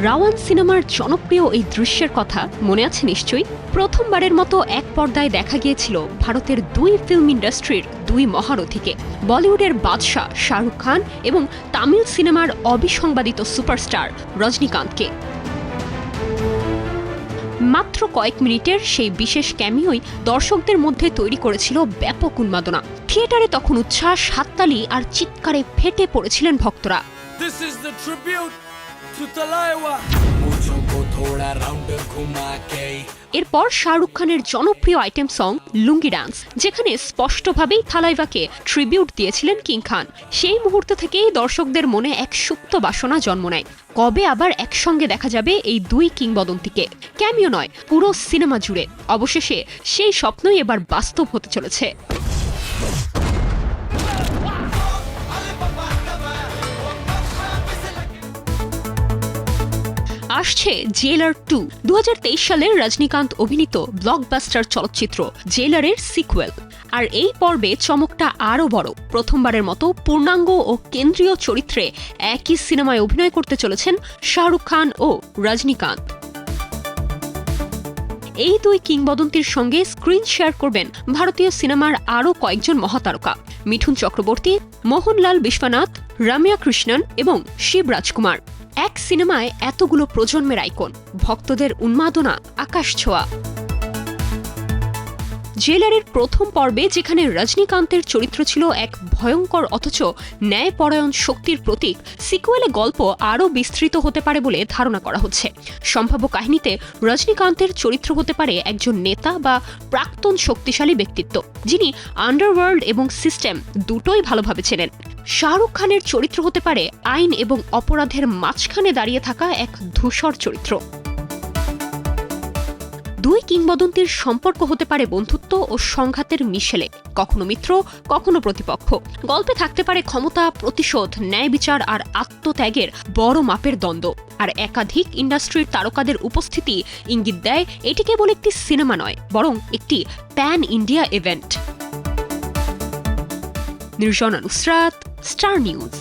রাওয়ান সিনেমার জনপ্রিয় এই দৃশ্যের কথা মনে আছে নিশ্চয়ই। প্রথমবারের মতো এক পর্দায় দেখা গিয়েছিল ভারতের দুই ফিল্ম ইন্ডাস্ট্রির দুই মহারথীকে, বলিউডের বাদশাহ শাহরুখ খান এবং তামিল সিনেমার অবিসংবাদিত সুপারস্টার রজনীকান্তকে। মাত্র কয়েক মিনিটের সেই বিশেষ ক্যামিওই দর্শকদের মধ্যে তৈরি করেছিল ব্যাপক উন্মাদনা। থিয়েটারে তখন উচ্ছ্বাস, হাততালি আর চিৎকারে ফেটে পড়েছিলেন ভক্তরা। এরপর শাহরুখ খানের জনপ্রিয় আইটেম সং লুঙ্গি ডান্স, যেখানে স্পষ্টভাবেই থালাইভাকে ট্রিবিউট দিয়েছিলেন কিং খান। সেই মুহূর্ত থেকেই দর্শকদের মনে এক সুপ্ত বাসনা জন্ম নেয়, কবে আবার একসঙ্গে দেখা যাবে এই দুই কিংবদন্তিকে। ক্যামিও নয়, পুরো সিনেমা জুড়ে। অবশেষে সেই স্বপ্নই এবার বাস্তব হতে চলেছে। আসছে জেলার 2, 2023 সালের রজনীকান্ত অভিনীত ব্লকবাস্টার চলচ্চিত্র জেলারের সিকুয়েল। আর এই পর্বে চমকটা আরও বড়। প্রথমবারের মতো পূর্ণাঙ্গ ও কেন্দ্রীয় চরিত্রে একই সিনেমায় অভিনয় করতে চলেছেন শাহরুখ খান ও রজনীকান্ত। এই দুই কিংবদন্তির সঙ্গে স্ক্রিন শেয়ার করবেন ভারতীয় সিনেমার আরও কয়েকজন মহাতারকা: মিঠুন চক্রবর্তী, মোহনলাল বিশ্বনাথ, রম্যা কৃষ্ণন এবং শিব রাজকুমার। এক সিনেমায় এতগুলো প্রজন্মের আইকন, ভক্তদের উন্মাদনা আকাশ ছোঁয়া। জেলারের প্রথম পর্বে যেখানে রজনীকান্তের চরিত্র ছিল এক ভয়ঙ্কর অথচ ন্যায়পরায়ণ শক্তির প্রতীক, সিকুয়েলে গল্প আরও বিস্তৃত হতে পারে বলে ধারণা করা হচ্ছে। সম্ভাব্য কাহিনীতে রজনীকান্তের চরিত্র হতে পারে একজন নেতা বা প্রাক্তন শক্তিশালী ব্যক্তিত্ব, যিনি আন্ডারওয়ার্ল্ড এবং সিস্টেম দুটোই ভালোভাবে চেনেন। শাহরুখ খানের চরিত্র হতে পারে আইন এবং অপরাধের মাঝখানে দাঁড়িয়ে থাকা এক ধূসর চরিত্র। দুই কিংবদন্তির সম্পর্ক হতে পারে বন্ধুত্ব ও সংঘাতের মিশেলে, কখনো মিত্র, কখনো প্রতিপক্ষ। গল্পে থাকতে পারে ক্ষমতা, প্রতিশোধ, ন্যায় বিচার আর আত্মত্যাগের বড় মাপের দ্বন্দ্ব। আর একাধিক ইন্ডাস্ট্রির তারকাদের উপস্থিতি ইঙ্গিত দেয় এটি কেবল একটি সিনেমা নয়, বরং একটি pan India event. Nirjona Nusrat, star news.